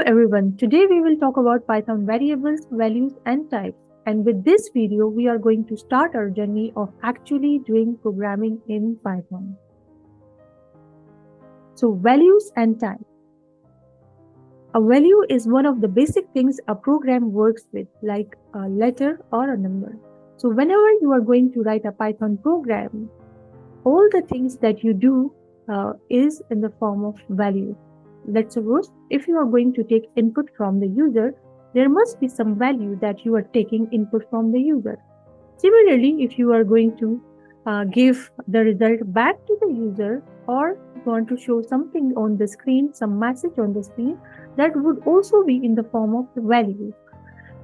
everyone, today we will talk about Python variables, values and types. And with this video, we are going to start our journey of actually doing programming in Python. So values and types. A value is one of the basic things a program works with, like a letter or a number. So whenever you are going to write a Python program, all the things that you do is in the form of value. Let's suppose if you are going to take input from the user, there must be some value that you are taking input from the user. Similarly, if you are going to give the result back to the user or want to show something on the screen, some message on the screen, that would also be in the form of value.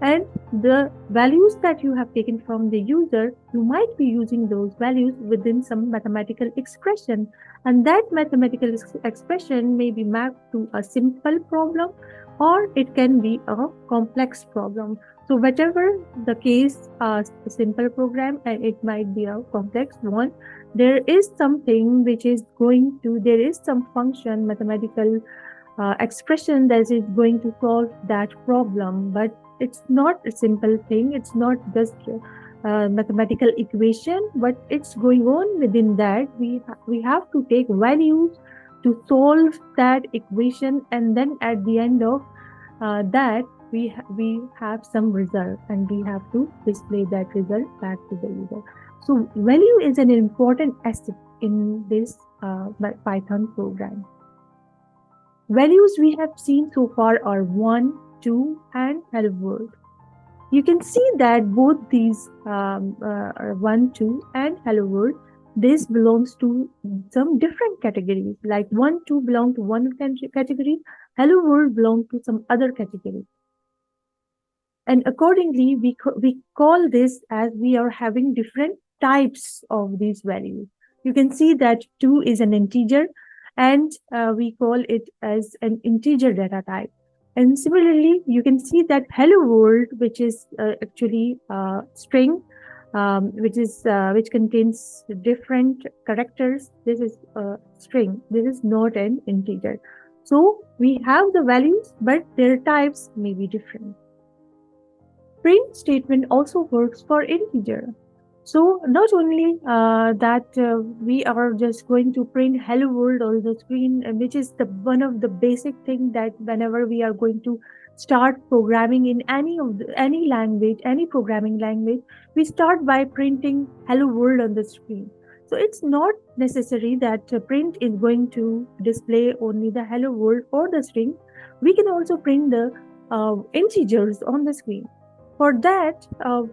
And the values that you have taken from the user, you might be using those values within some mathematical expression, and that mathematical expression may be mapped to a simple problem or it can be a complex problem. So whatever the case, a simple program and it might be a complex one, there is something which is going to, there is some function, mathematical expression that is going to solve that problem, but it's not a simple thing. It's not just a mathematical equation, but it's going on within that. We have to take values to solve that equation, and then at the end of that we have some result, and we have to display that result back to the user. So value is an important asset in this Python program. Values we have seen so far are 1, 2 and hello world. You can see that both these 1, 2 and hello world, this belongs to some different categories, like 1, 2 belong to one category, hello world belong to some other category. And accordingly, we call this as we are having different types of these values. You can see that 2 is an integer, and we call it as an integer data type. And similarly, you can see that hello world, which is actually string, which contains different characters. This is a string. This is not an integer. So we have the values, but their types may be different. Print statement also works for integer. So not only that we are just going to print hello world on the screen, which is the one of the basic thing that whenever we are going to start programming in any language, any programming language, we start by printing hello world on the screen. So it's not necessary that print is going to display only the hello world or the string. We can also print the integers on the screen. For that,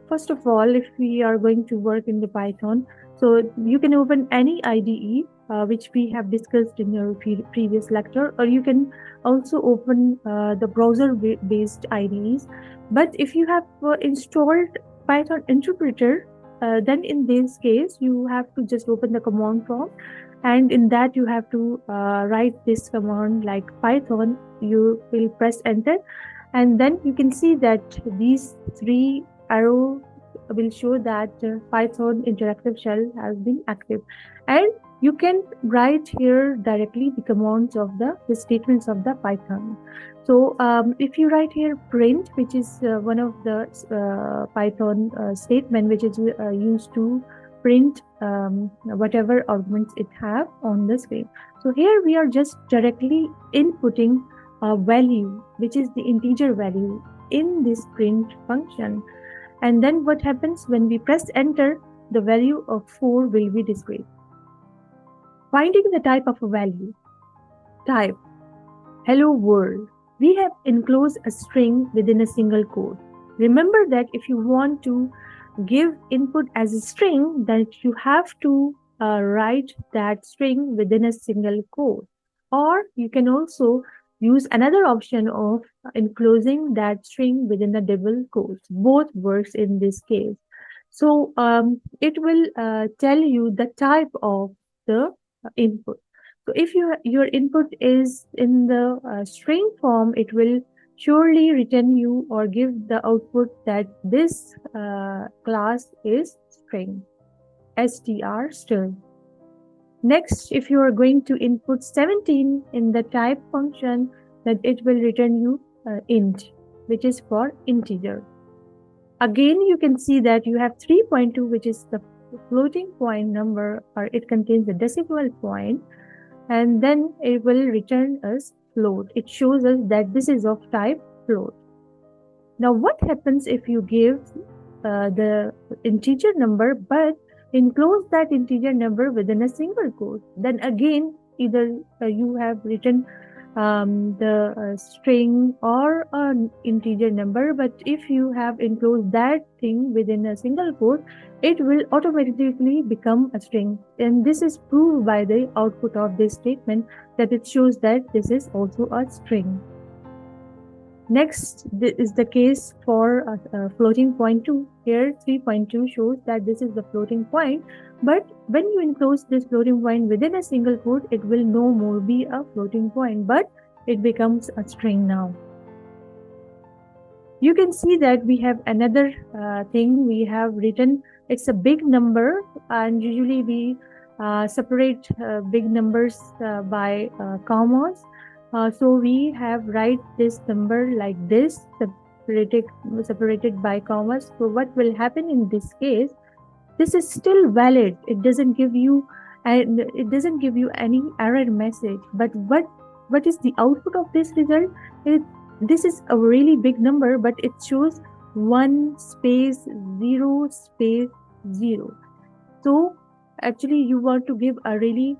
first of all, if we are going to work in the Python, so you can open any IDE, which we have discussed in your previous lecture, or you can also open the browser-based IDEs. But if you have installed Python interpreter, then in this case, you have to just open the command prompt, and in that you have to write this command like Python. You will press enter. And then you can see that these 3 arrows will show that Python interactive shell has been active. And you can write here directly the commands of the statements of the Python. So if you write here print, which is one of the Python statement which is used to print whatever arguments it have on the screen. So here we are just directly inputting a value, which is the integer value, in this print function. And then what happens when we press enter, the value of 4 will be displayed. Finding the type of a value. Type, hello world. We have enclosed a string within a single quote. Remember that if you want to give input as a string, then you have to write that string within a single quote. Or you can also use another option of enclosing that string within the double quotes. Both works in this case. So it will tell you the type of the input. So if your input is in the string form, it will surely return you or give the output that this class is string, str. Next, if you are going to input 17 in the type function, then it will return you int, which is for integer. Again, you can see that you have 3.2, which is the floating point number, or it contains the decimal point, and then it will return us float. It shows us that this is of type float. Now, what happens if you give the integer number but enclose that integer number within a single quote? Then again, either you have written the string or an integer number, but if you have enclosed that thing within a single quote, it will automatically become a string. And this is proved by the output of this statement, that it shows that this is also a string. Next is the case for floating point 2. Here 3.2 shows that this is the floating point, but when you enclose this floating point within a single quote, it will no more be a floating point, but it becomes a string now. You can see that we have another thing we have written. It's a big number, and usually we separate big numbers by commas. So we have write this number like this, separated by commas. So what will happen in this case? This is still valid. It doesn't give you, and it doesn't give you any error message. But what is the output of this result? This is a really big number, but it shows 1 space 0 space 0. So actually you want to give a really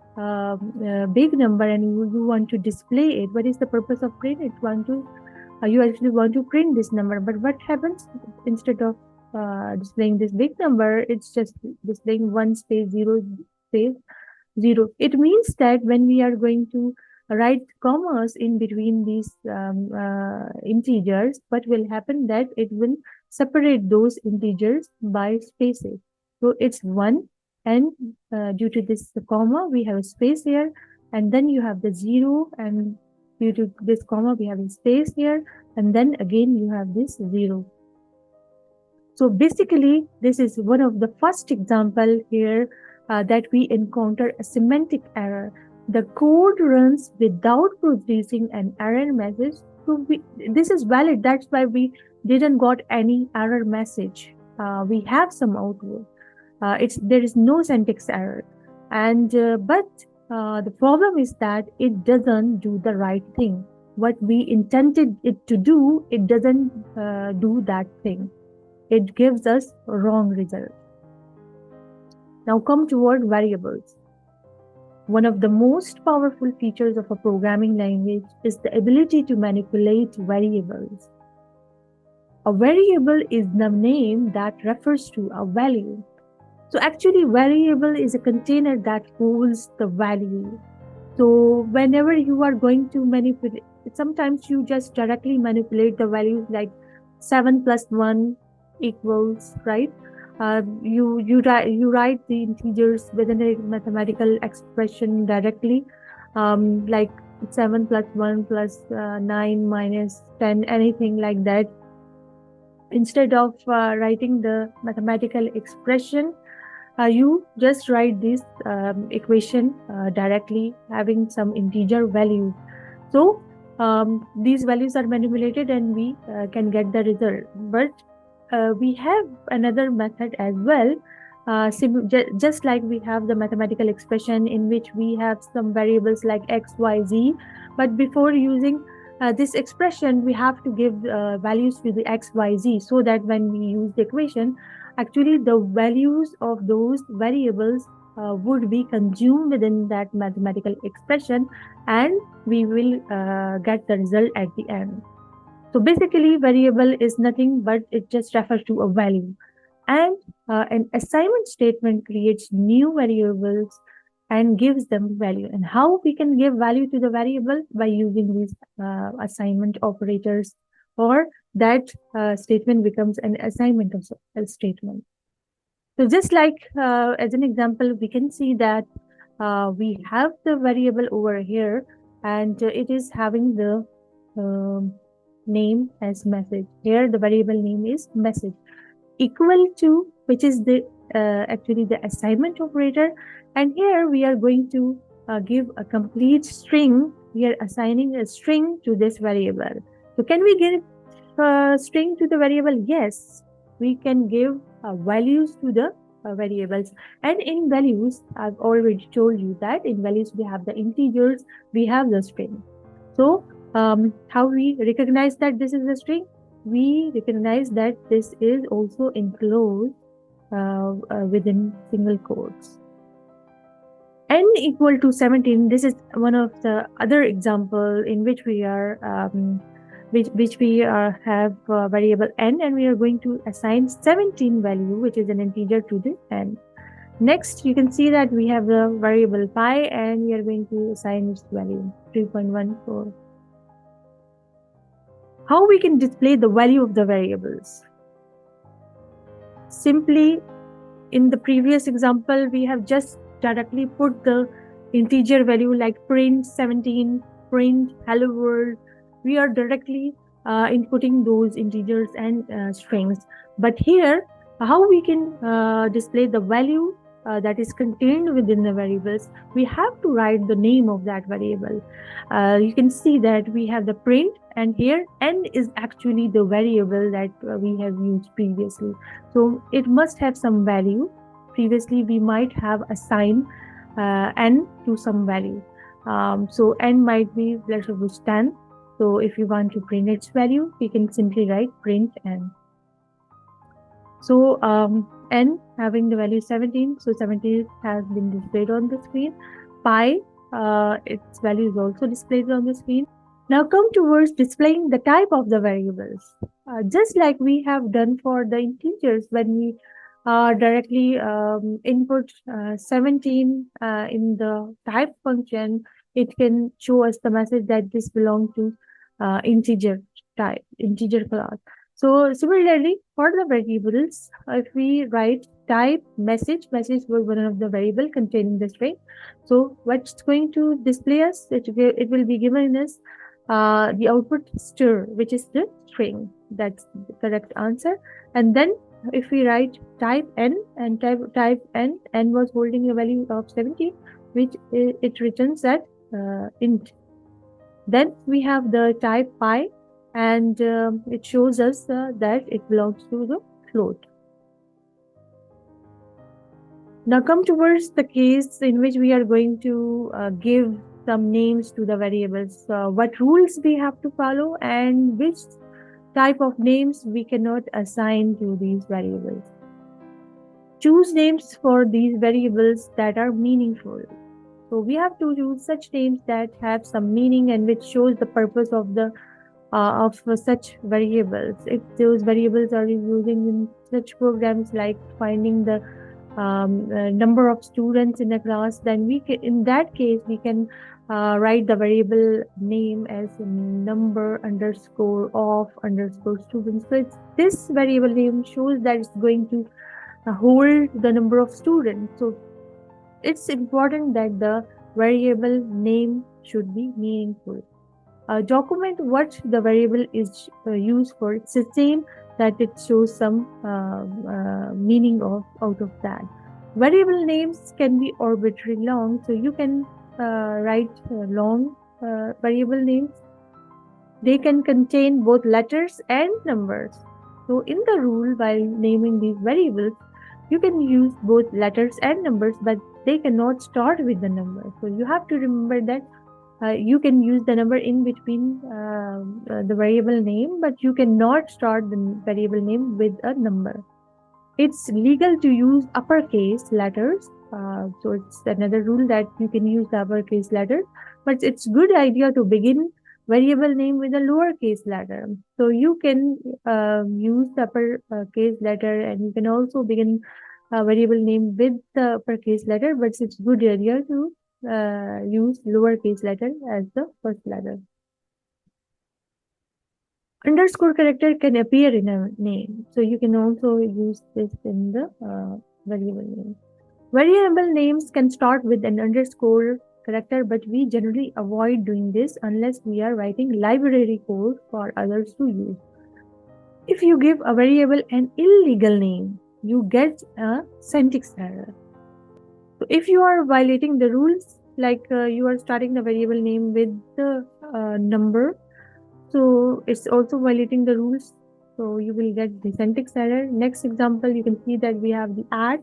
big number, and you want to display it. What is the purpose of print? You actually want to print this number, but what happens instead of displaying this big number, it's just displaying 1 space 0 space 0. It means that when we are going to write commas in between these integers, what will happen that it will separate those integers by spaces. So it's 1, and due to this comma we have a space here, and then you have the 0, and due to this comma we have a space here, and then again you have this 0. So basically this is one of the first example here that we encounter a semantic error. The code runs without producing an error message. So this is valid. That's why we didn't got any error message. We have some output. There is no syntax error, and but the problem is that it doesn't do the right thing. What we intended it to do, it doesn't do that thing. It gives us a wrong result. Now come toward variables. One of the most powerful features of a programming language is the ability to manipulate variables. A variable is the name that refers to a value. So actually, variable is a container that holds the value. So whenever you are going to manipulate, sometimes you just directly manipulate the values, like 7 plus 1 equals, right? You write the integers within a mathematical expression directly, like 7 plus 1 plus 9 minus 10, anything like that. Instead of writing the mathematical expression, you just write this equation directly, having some integer value. So these values are manipulated, and we can get the result. But we have another method as well, just like we have the mathematical expression in which we have some variables like x, y, z. But before using this expression, we have to give values to the x, y, z, so that when we use the equation, actually the values of those variables would be consumed within that mathematical expression, and we will get the result at the end. So basically, variable is nothing but it just refers to a value. And an assignment statement creates new variables and gives them value. And how we can give value to the variable? By using these assignment operators, or that statement becomes an assignment of a statement. So just like as an example, we can see that we have the variable over here, and it is having the name as message. Here the variable name is message, equal to, which is the actually the assignment operator. And here we are going to give a complete string. We are assigning a string to this variable. So can we give string to the variable? Yes, we can give values to the variables. And in values, I've already told you that in values we have the integers, we have the string. So how we recognize that this is a string? We recognize that this is also enclosed within single quotes. N equal to 17, this is one of the other example in which we are which we have variable n, and we are going to assign 17 value, which is an integer, to the n. Next, you can see that we have the variable pi, and we are going to assign its value 3.14. How we can display the value of the variables? Simply, in the previous example, we have just directly put the integer value like print 17, print hello world. We are directly inputting those integers and strings. But here, how we can display the value that is contained within the variables? We have to write the name of that variable. You can see that we have the print, and here n is actually the variable that we have used previously. So it must have some value. Previously, we might have assigned n to some value. So n might be, let's suppose, 10. So if you want to print its value, we can simply write print n. So n having the value 17, so 17 has been displayed on the screen. Pi, its value is also displayed on the screen. Now come towards displaying the type of the variables. Just like we have done for the integers, when we directly input 17 in the type function, it can show us the message that this belongs to integer type, integer class. So similarly, for the variables, if we write type message was one of the variable containing the string. So what's going to display us? It will be given us the output stir, which is the string. That's the correct answer. And then if we write type n, and type n was holding a value of 17, which it returns at int. Then we have the type pi, and it shows us that it belongs to the float. Now come towards the case in which we are going to give some names to the variables. What rules we have to follow, and which type of names we cannot assign to these variables. Choose names for these variables that are meaningful. So we have to use such names that have some meaning and which shows the purpose of the of such variables. If those variables are using in such programs like finding the number of students in a class, then we can, in that case, we can write the variable name as number underscore of underscore students. So this variable name shows that it's going to hold the number of students. So it's important that the variable name should be meaningful. Document what the variable is used for. It's the same that it shows some meaning out of that. Variable names can be arbitrary long, so you can write long variable names. They can contain both letters and numbers. So in the rule, while naming these variables, you can use both letters and numbers, but they cannot start with the number. So you have to remember that you can use the number in between the variable name, but you cannot start the variable name with a number. It's legal to use uppercase letters. So it's another rule that you can use the uppercase letters, but it's good idea to begin variable name with a lowercase letter. So you can use the uppercase letter, and you can also begin a variable name with the uppercase letter, but it's good idea to use lowercase letter as the first letter. Underscore character can appear in a name, so you can also use this in the variable name. Variable names can start with an underscore character, but we generally avoid doing this unless we are writing library code for others to use. If you give a variable an illegal name, you get a syntax error. So if you are violating the rules, like you are starting the variable name with the number, So it's also violating the rules. So you will get the syntax error. Next example, you can see that we have the at,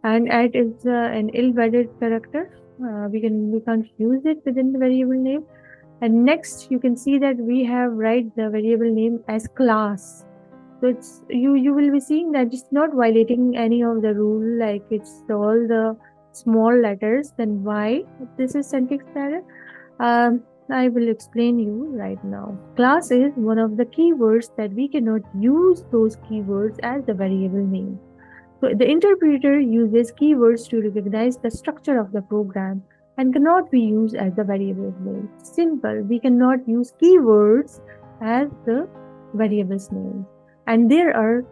and at is an ill-worded character. We can't use it within the variable name. And next, you can see that we have write the variable name as class. So it's you will be seeing that it's not violating any of the rule, like it's all the small letters. Then why this is syntax error? I will explain you right now. Class is one of the keywords that we cannot use those keywords as the variable name. So the interpreter uses keywords to recognize the structure of the program and cannot be used as the variable name. Simple, we cannot use keywords as the variable's name. And there are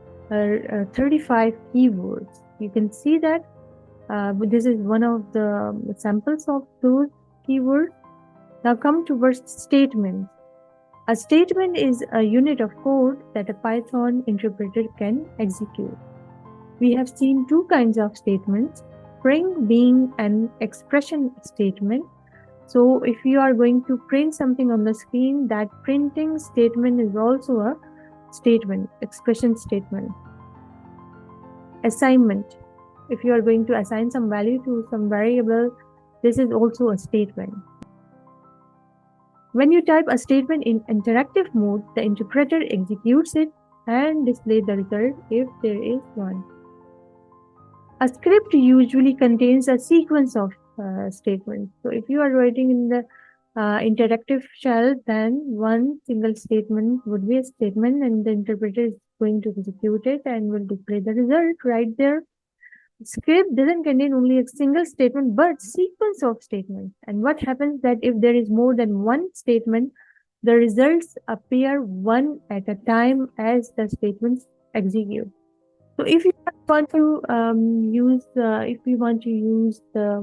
35 keywords. You can see that this is one of the samples of those keywords. Now come towards statements. A statement is a unit of code that a Python interpreter can execute. We have seen two kinds of statements, print being an expression statement. So if you are going to print something on the screen, that printing statement is also a statement, expression statement. Assignment. If you are going to assign some value to some variable, this is also a statement. When you type a statement in interactive mode, the interpreter executes it and displays the result if there is one. A script usually contains a sequence of statements. So if you are writing in the interactive shell, then one single statement would be a statement and the interpreter is going to execute it and will display the result right there. Script doesn't contain only a single statement but sequence of statements. And what happens that if there is more than one statement, the results appear one at a time as the statements execute. So if you want to use the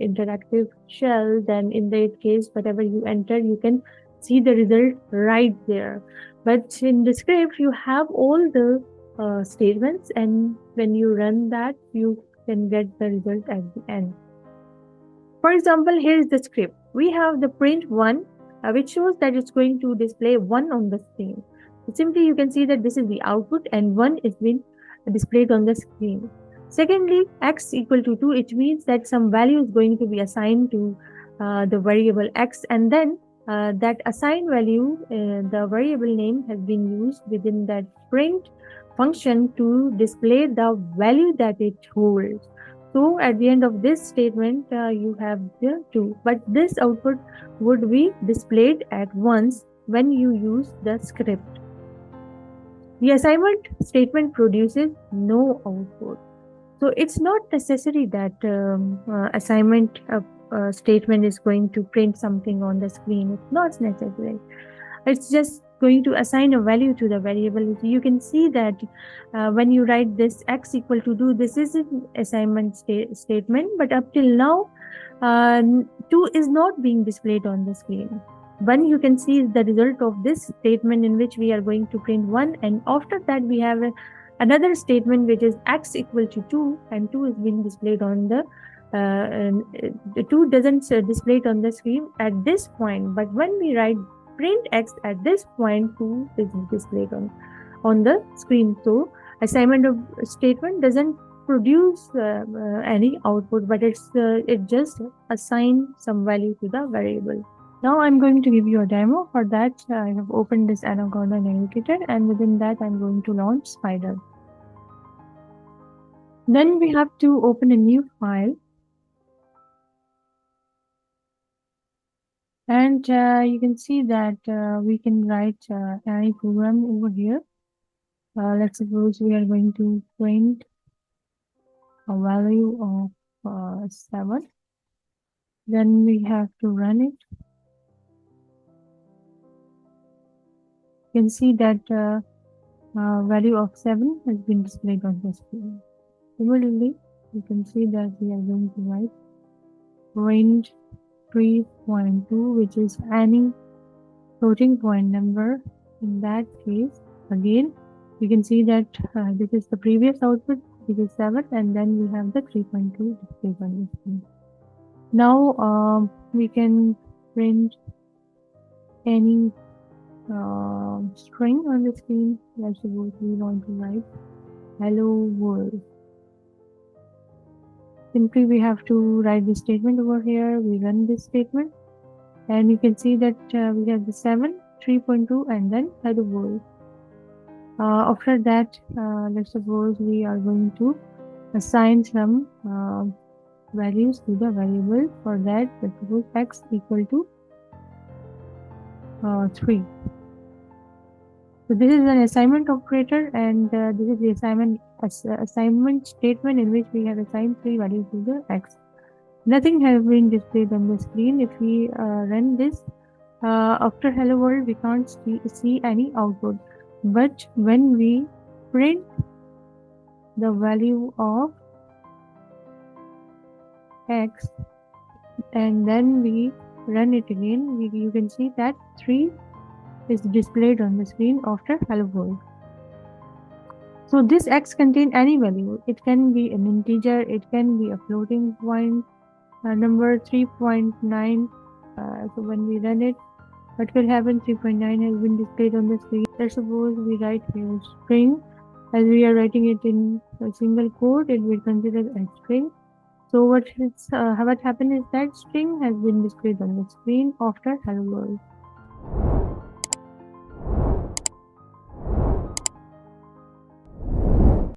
interactive shell, then in that case, whatever you enter, you can see the result right there. But in the script, you have all the statements, and when you run that, you can get the result at the end. For example, here is the script. We have the print 1, which shows that it's going to display 1 on the screen. So simply, you can see that this is the output and 1 is being displayed on the screen. Secondly, x equal to 2, it means that some value is going to be assigned to the variable x, and then that assigned value, the variable name has been used within that print function to display the value that it holds. So at the end of this statement, you have the 2, but this output would be displayed at once when you use the script. The assignment statement produces no output. So it's not necessary that assignment statement is going to print something on the screen. It's not necessary. It's just going to assign a value to the variable. You can see that when you write this x equal to 2, this is an assignment statement, but up till now, 2 is not being displayed on the screen. 1 you can see is the result of this statement in which we are going to print 1, and after that we have another statement which is x equal to 2, and 2 is being displayed on the 2 doesn't display it on the screen at this point, but when we write print x at this point, 2 is displayed on the screen. So assignment of statement doesn't produce any output, but it just assigns some value to the variable. Now I'm going to give you a demo. For that, I have opened this Anaconda navigator, and within that I'm going to launch Spider. Then we have to open a new file. And you can see that we can write any program over here. Let's suppose we are going to print a value of 7. Then we have to run it. You can see that value of 7 has been displayed on the screen. Similarly, you can see that we are going to write print 3.2, which is any floating point number. In that case, again, you can see that this is the previous output, which is 7, and then we have the 3.2 displayed on the screen. Now we can print any string on the screen. Let's suppose we want to write hello world. Simply we have to write the statement over here. We run this statement and you can see that we have the 7, 3.2 and then hello world. After that, let's suppose we are going to assign some values to the variable. For that, let's suppose x equal to 3. So this is an assignment operator, and this is the assignment statement in which we have assigned 3 values to the x. Nothing has been displayed on the screen. If we run this after hello world, we can't see any output. But when we print the value of x and then we run it again, you can see that 3 is displayed on the screen after hello world. So this x contain any value. It can be an integer, it can be a floating point number 3.9. So when we run it, what will happen? 3.9 has been displayed on the screen. Let's suppose we write here string. As we are writing it in a single quote, it will consider as string. So what happened is that string has been displayed on the screen after hello world.